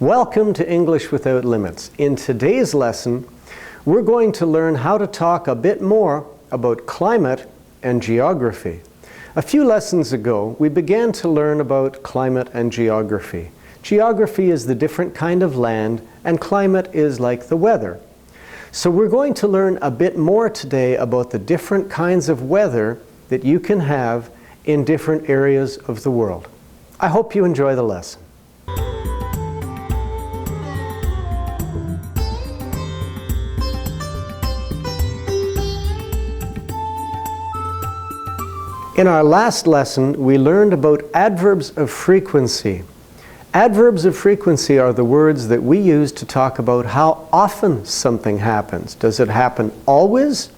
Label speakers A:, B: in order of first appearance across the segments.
A: Welcome to English Without Limits. In today's lesson, we're going to learn how to talk a bit more about climate and geography. A few lessons ago, we began to learn about climate and geography. Geography is the different kind of land, and climate is like the weather. So we're going to learn a bit more today about the different kinds of weather that you can have in different areas of the world. I hope you enjoy the lesson. In our last lesson, we learned about adverbs of frequency. Adverbs of frequency are the words that we use to talk about how often something happens. Does it happen always?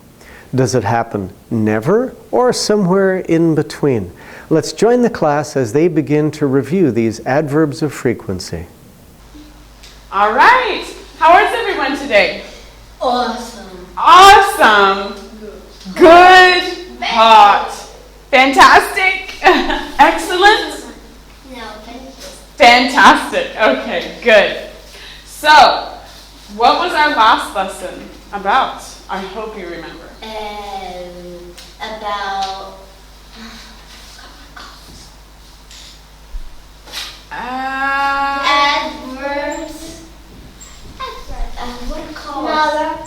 A: Does it happen never? Or somewhere in between? Let's join the class as they begin to review these adverbs of frequency.
B: All right. How is everyone today?
C: Awesome.
B: Awesome. Good. Hot. Fantastic. Excellent.
C: No,
B: Fantastic. Okay, good. So, what was our last lesson about? I hope you remember.
C: About adverbs. What are called? Another.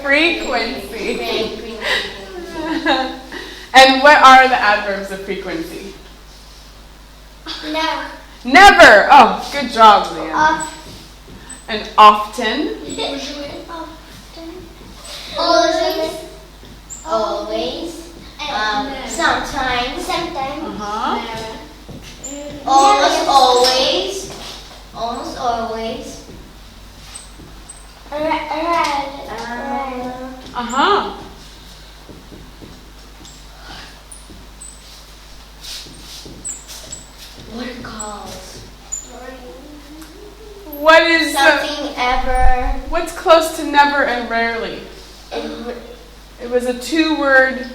B: Frequency. And what are the adverbs of frequency?
C: Never.
B: Never. Oh, good job, Leon. And often.
C: Always. Sometimes.
B: Uh-huh.
C: Almost always. Almost always.
B: Uh-huh.
C: What are called?
B: What is
C: Something ever.
B: what's close to never and rarely? It was a two-word.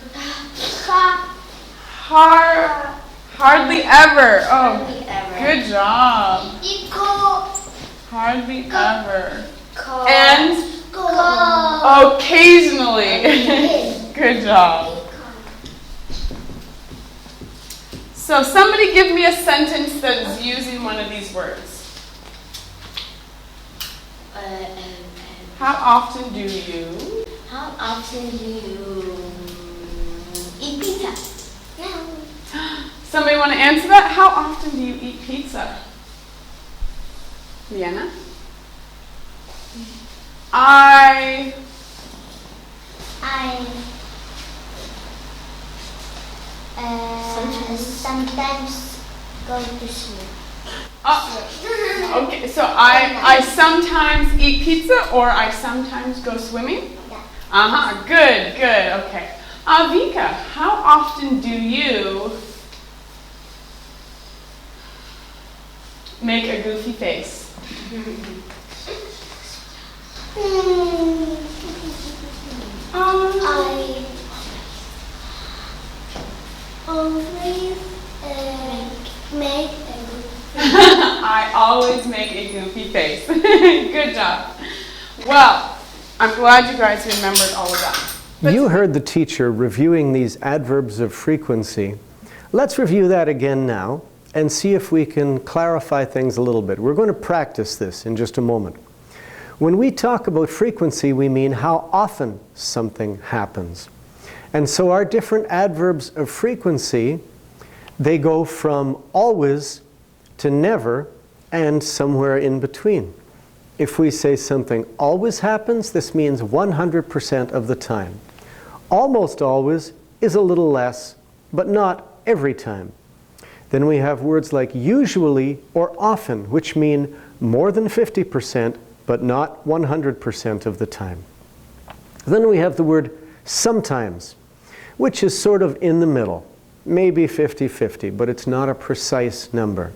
B: Hardly ever. Oh,
C: Hardly ever.
B: good job.
C: Equal.
B: Hardly ever.
C: Call.
B: And occasionally. Good job. So somebody give me a sentence that is using one of these words. How often do you?
C: How often do you eat pizza? No.
B: Somebody want to answer that? How often do you eat pizza? Vienna? I
C: sometimes go to sleep.
B: Okay, so I sometimes eat pizza or I sometimes go swimming?
C: Yeah.
B: Uh-huh, good, okay. Vika, how often do you make a goofy face?
C: I
B: always make a goofy face. Good job. Well, I'm glad you guys remembered all of that.
A: You heard the teacher reviewing these adverbs of frequency. Let's review that again now and see if we can clarify things a little bit. We're going to practice this in just a moment. When we talk about frequency, we mean how often something happens. And so our different adverbs of frequency, they go from always to never and somewhere in between. If we say something always happens, this means 100% of the time. Almost always is a little less, but not every time. Then we have words like usually or often, which mean more than 50%, but not 100% of the time. Then we have the word sometimes, which is sort of in the middle, maybe 50-50, but it's not a precise number.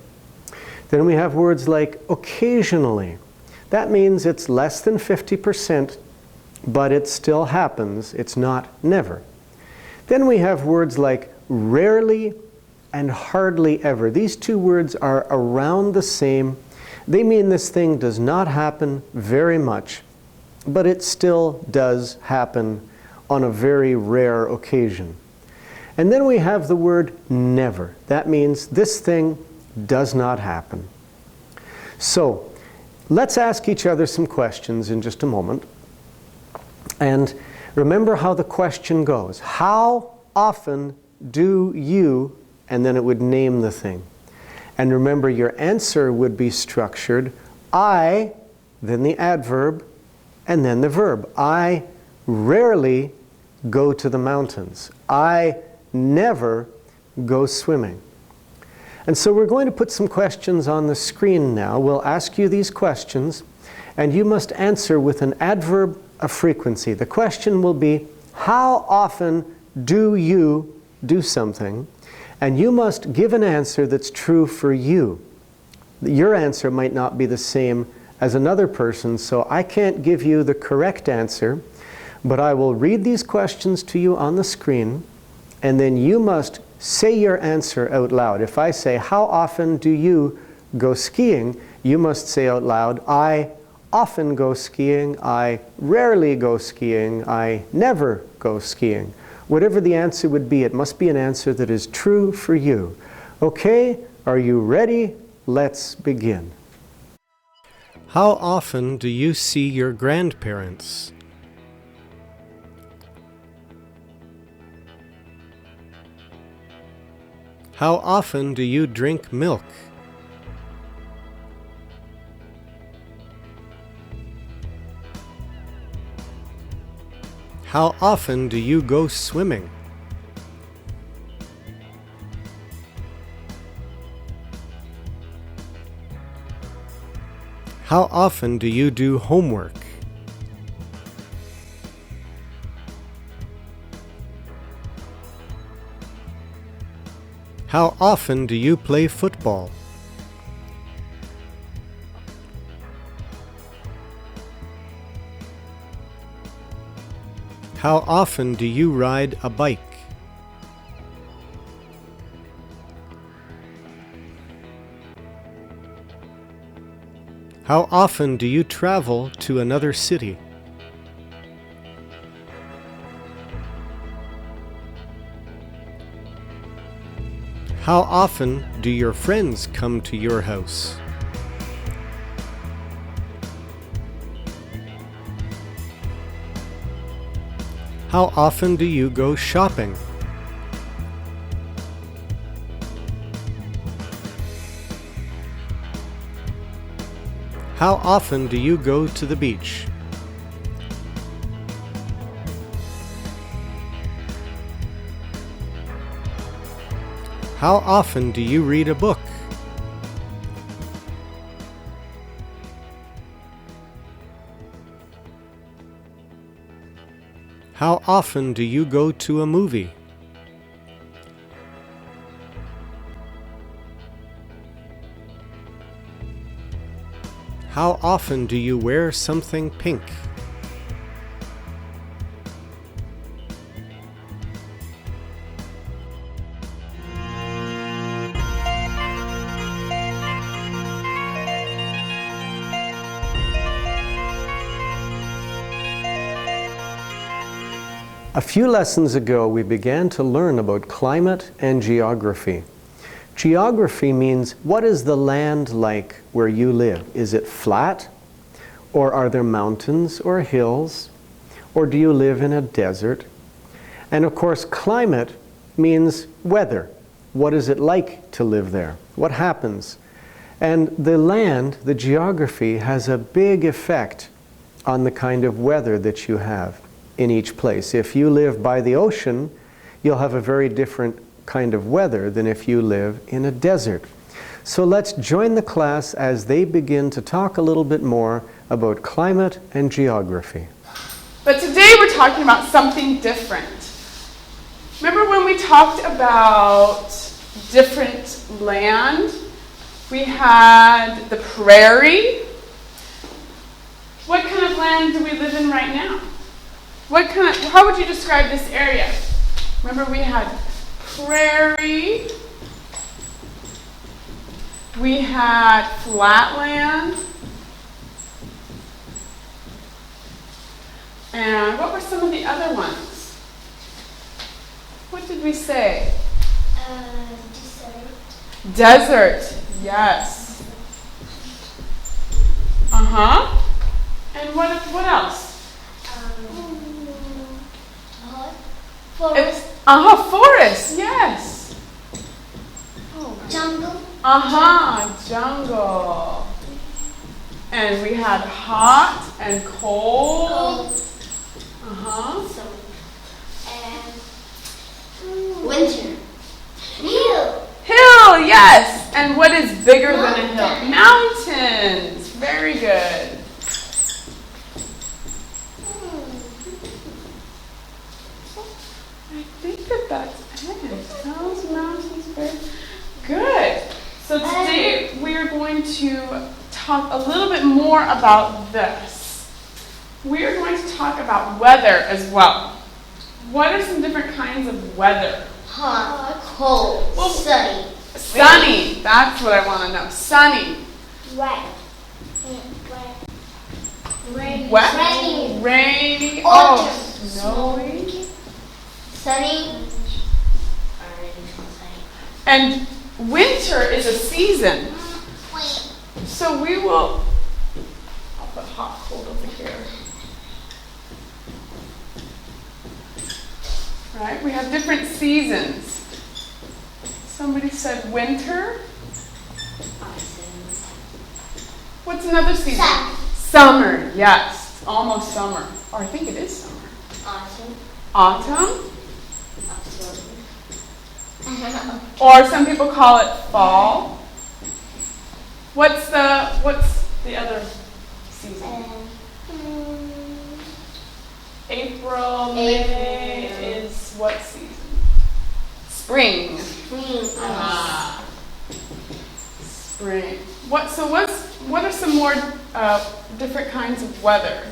A: Then we have words like occasionally. That means it's less than 50% but it still happens. It's not never. Then we have words like rarely and hardly ever. These two words are around the same. They mean this thing does not happen very much, but it still does happen on a very rare occasion. And then we have the word never. That means this thing does not happen. So let's ask each other some questions in just a moment. And remember how the question goes. How often do you, and then it would name the thing. And remember, your answer would be structured I, then the adverb, and then the verb. I rarely go to the mountains. I never go swimming. And so we're going to put some questions on the screen now. We'll ask you these questions, and you must answer with an adverb of frequency. The question will be, how often do you do something? And you must give an answer that's true for you. Your answer might not be the same as another person's, so I can't give you the correct answer, but I will read these questions to you on the screen, and then you must say your answer out loud. If I say, how often do you go skiing? You must say out loud, I often go skiing, I rarely go skiing, I never go skiing. Whatever the answer would be, it must be an answer that is true for you. Okay, are you ready? Let's begin. How often do you see your grandparents? How often do you drink milk? How often do you go swimming? How often do you do homework? How often do you play football? How often do you ride a bike? How often do you travel to another city? How often do your friends come to your house? How often do you go shopping? How often do you go to the beach? How often do you read a book? How often do you go to a movie? How often do you wear something pink? A few lessons ago, we began to learn about climate and geography. Geography means, what is the land like where you live? Is it flat? Or are there mountains or hills? Or do you live in a desert? And of course, climate means weather. What is it like to live there? What happens? And the land, the geography, has a big effect on the kind of weather that you have in each place. If you live by the ocean, you'll have a very different kind of weather than if you live in a desert. So let's join the class as they begin to talk a little bit more about climate and geography.
B: But today we're talking about something different. Remember when we talked about different land? We had the prairie. What kind of land do we live in right now? How would you describe this area? Remember we had prairie, we had flatland, and what were some of the other ones? What did we say?
C: Desert.
B: Desert, yes. Uh-huh. And what else?
C: Forest.
B: Forest, yes.
C: Jungle.
B: Jungle. And we had hot and cold.
C: So, winter. Hill.
B: Hill, yes. And what is bigger than a hill? Mountains. Very good. I think that's it. Hills, mountains, very good. So today we are going to talk a little bit more about this. We are going to talk about weather as well. What are some different kinds of weather?
C: Hot. Cold. Sunny.
B: Sunny. That's what I want to know. Sunny.
C: Wet. Rainy.
B: Wet.
C: Rainy.
B: Rainy.
C: Autumn.
B: Snowy.
C: Sunny.
B: And winter is a season. So we will, I'll put hot, cold over here. Right, we have different seasons. Somebody said winter. What's another season? Summer, yes. It's almost summer. Or I think it is summer. Autumn. Or some people call it fall. What's the other season? April, May is what season? Spring. Spring. What are some more different kinds of weather?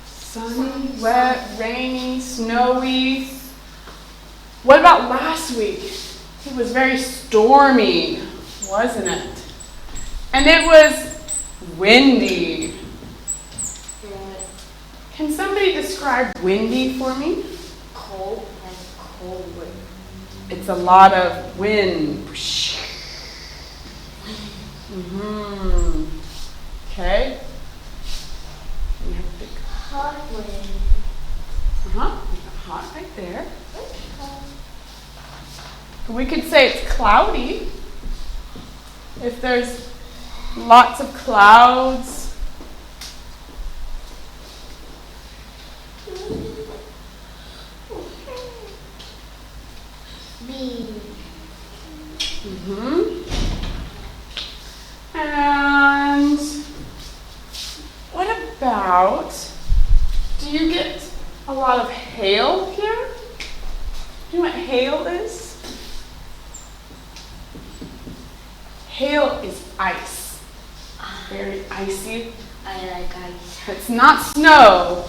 B: Sunny, wet, rainy, snowy. What about last week? It was very stormy, wasn't it? And it was windy. Can somebody describe windy for me?
C: Cold wind.
B: It's a lot of wind. Okay. We have a big
C: Hot wind.
B: we got hot right there. We could say it's cloudy. If there's lots of clouds. And what about, do you get a lot of hail here? Do you know what hail is? Hail is ice. Very icy.
C: I like ice.
B: It's not snow.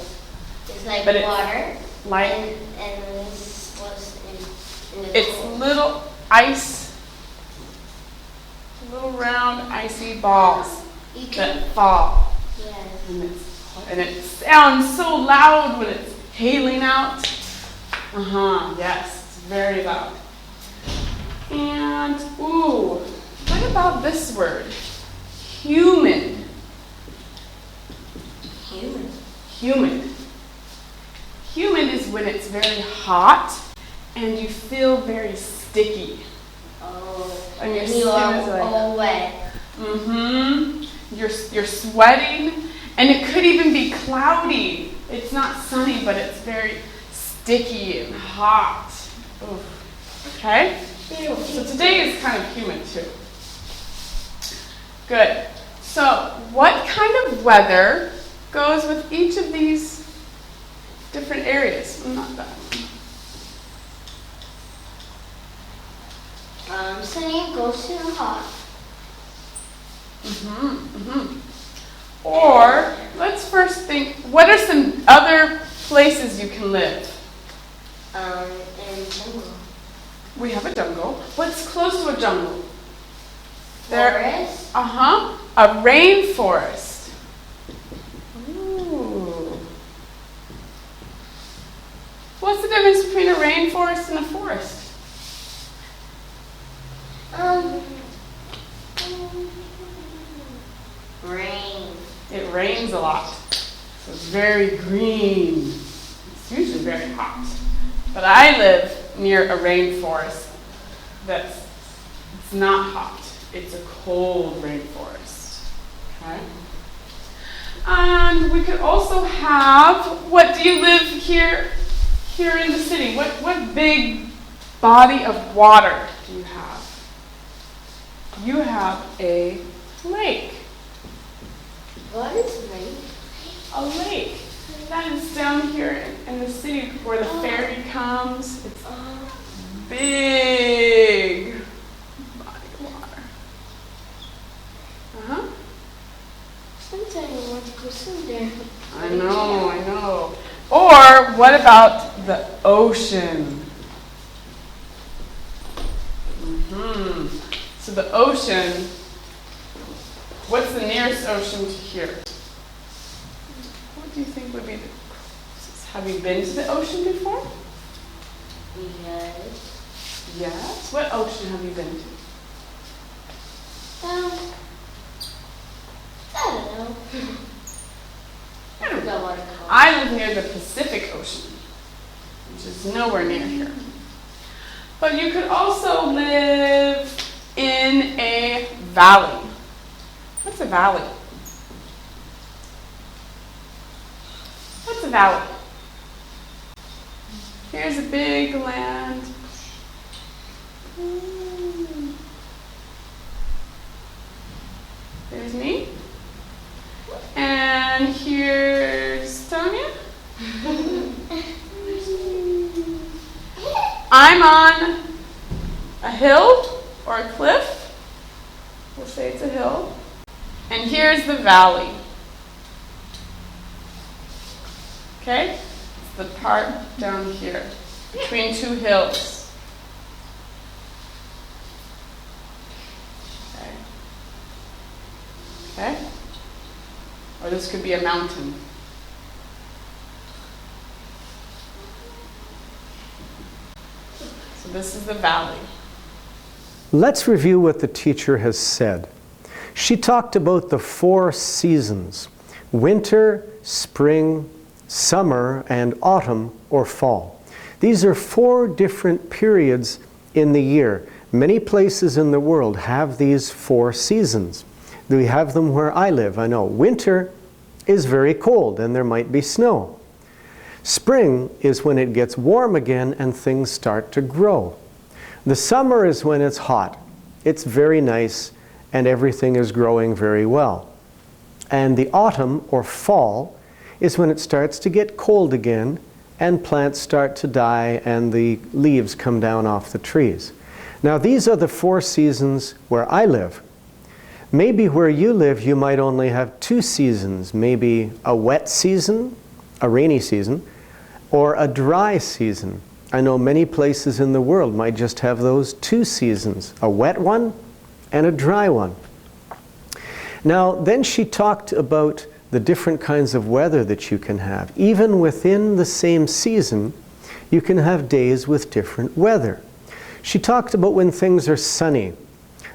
C: It's like
B: But it's
C: water.
B: like
C: And this was in the
B: it's little ice, little round icy balls that fall.
C: Yes.
B: And it sounds so loud when it's hailing out. Yes, it's very loud. And, ooh, what about this word? Humid. Humid. Humid is when it's very hot and you feel very sticky.
C: Oh.
B: And your
C: You
B: skin
C: are
B: is like,
C: all wet.
B: You're sweating, and it could even be cloudy. It's not sunny, but it's very sticky and hot. Oof. Okay? So today is kind of humid too. Good. So what kind of weather goes with each of these different areas? Not that one.
C: Sunny goes to hot.
B: Or let's, for What are some other places you can live?
C: In jungle.
B: We have a jungle. What's close to a jungle?
C: Forest.
B: A rainforest. Ooh. What's the difference between a rainforest and a forest?
C: Rain.
B: It rains a lot. So it's very green. It's usually very hot. But I live near a rainforest it's not hot. It's a cold rainforest. Okay? And we could also have, what do you live here in the city? What big body of water do you have? You have a lake.
C: What is rain?
B: A lake. That is down here in the city where the ferry comes. It's big body of water.
C: Sometimes I want to go swim there.
B: I know. Or what about the ocean? So the ocean, what's the nearest ocean to here? What do you think would be the closest? Have you been to the ocean before?
C: Yes.
B: Yes. What ocean have you been to?
C: I don't know. I forgot what it's called.
B: I live near the Pacific Ocean, which is nowhere near here. But you could also live in a valley. What's a valley? What's a valley? Here's a big land. There's me. And here's Tonya. I'm on a hill or a cliff. We'll say it's a hill. And here's the valley. Okay? It's the part down here between two hills. Okay? Or this could be a mountain. So this is the valley.
A: Let's review what the teacher has said. She talked about the 4 seasons: winter, spring, summer, and autumn or fall. These are 4 different periods in the year. Many places in the world have these 4 seasons. We have them where I live, I know. Winter is very cold and there might be snow. Spring is when it gets warm again and things start to grow. The summer is when it's hot. It's very nice and everything is growing very well. And the autumn or fall is when it starts to get cold again and plants start to die and the leaves come down off the trees. Now these are the 4 seasons where I live. Maybe where you live you might only have 2 seasons, maybe a wet season, a rainy season, or a dry season. I know many places in the world might just have those 2 seasons, a wet one and a dry one. Now then she talked about the different kinds of weather that you can have. Even within the same season, you can have days with different weather. She talked about when things are sunny.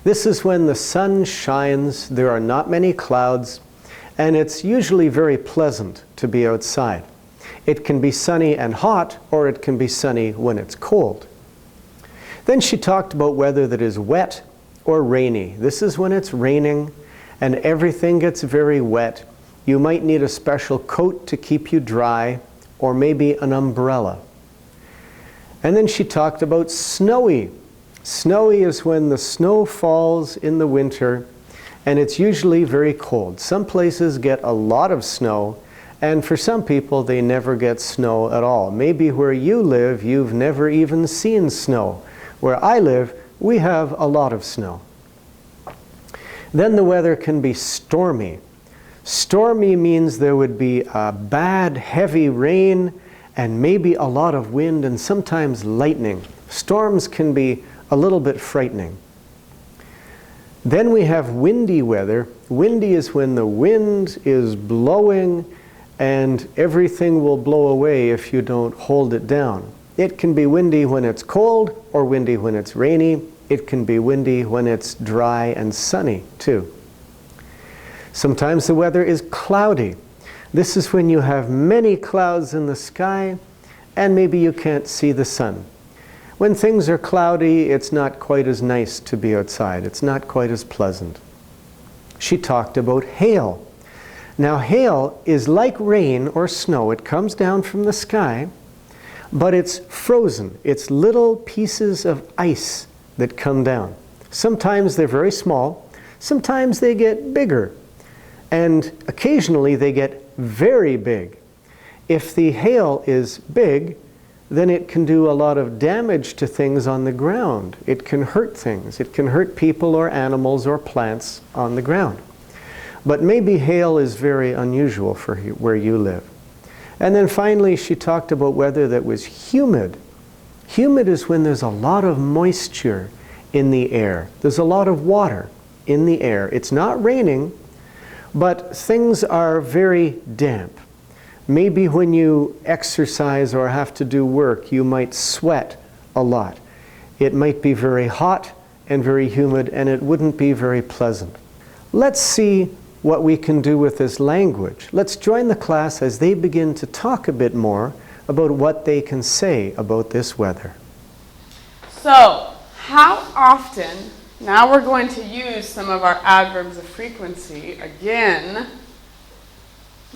A: This is when the sun shines, there are not many clouds, and it's usually very pleasant to be outside. It can be sunny and hot, or it can be sunny when it's cold. Then she talked about weather that is wet or rainy. This is when it's raining and everything gets very wet. You might need a special coat to keep you dry, or maybe an umbrella. And then she talked about snowy. Snowy is when the snow falls in the winter and it's usually very cold. Some places get a lot of snow, and for some people they never get snow at all. Maybe where you live you've never even seen snow. Where I live we have a lot of snow. Then the weather can be stormy. Stormy means there would be a bad, heavy rain and maybe a lot of wind and sometimes lightning. Storms can be a little bit frightening. Then we have windy weather. Windy is when the wind is blowing and everything will blow away if you don't hold it down. It can be windy when it's cold or windy when it's rainy. It can be windy when it's dry and sunny too. Sometimes the weather is cloudy. This is when you have many clouds in the sky and maybe you can't see the sun. When things are cloudy, it's not quite as nice to be outside. It's not quite as pleasant. She talked about hail. Now, hail is like rain or snow. It comes down from the sky, but it's frozen. It's little pieces of ice that come down. Sometimes they're very small. Sometimes they get bigger. And occasionally they get very big. If the hail is big, then it can do a lot of damage to things on the ground. It can hurt things. It can hurt people or animals or plants on the ground. But maybe hail is very unusual for where you live. And then finally, she talked about weather that was humid. Humid is when there's a lot of moisture in the air. There's a lot of water in the air. It's not raining, but things are very damp. Maybe when you exercise or have to do work, you might sweat a lot. It might be very hot and very humid, and it wouldn't be very pleasant. Let's see what we can do with this language. Let's join the class as they begin to talk a bit more about what they can say about this weather.
B: So, how often, now we're going to use some of our adverbs of frequency again.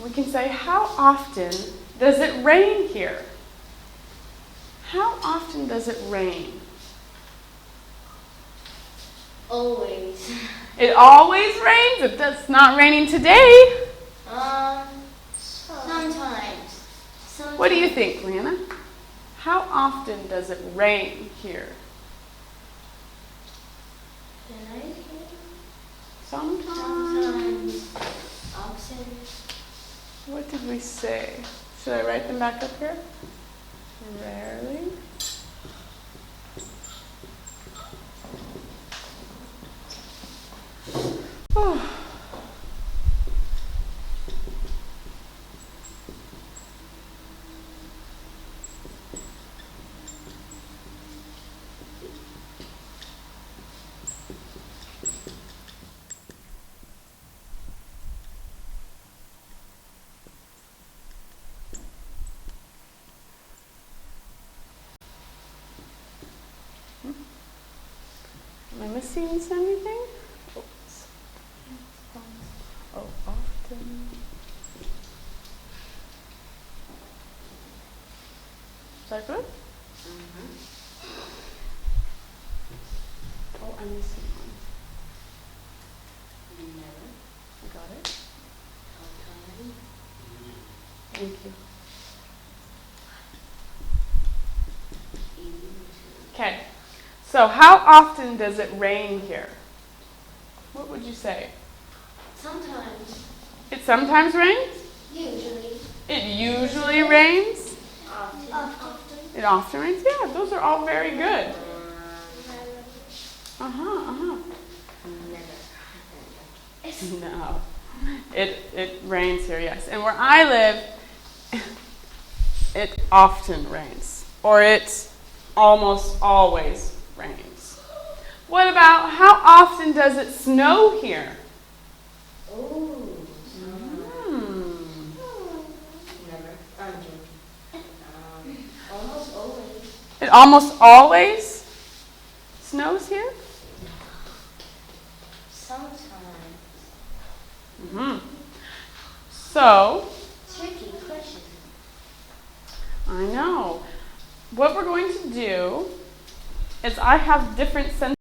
B: We can say, how often does it rain here? How often does it rain?
C: Always.
B: It always rains? It's not raining today.
C: Sometimes.
B: What do you think, Leanna? How often does it rain here? Sometimes.
C: Often.
B: What did we say? Should I write them back up here? Rarely. Oh. Am I missing anything? Oops. Oh, often. Is that good? Oh, I'm missing one.
C: Never.
B: I got it.
C: Sometimes.
B: Thank you. Okay. So how often does it rain here? What would you say?
C: Sometimes.
B: It sometimes rains?
C: Usually.
B: It usually rains?
C: Often.
B: It often rains? Yeah, those are all very good.
C: Never.
B: No. It rains here, yes. And where I live, it often rains. Or it almost always rains. What about how often does it snow here?
C: Oh. Never. Almost always.
B: It almost always snows here?
C: Sometimes.
B: So,
C: Tricky question.
B: I know. What we're going to do is I have different sentences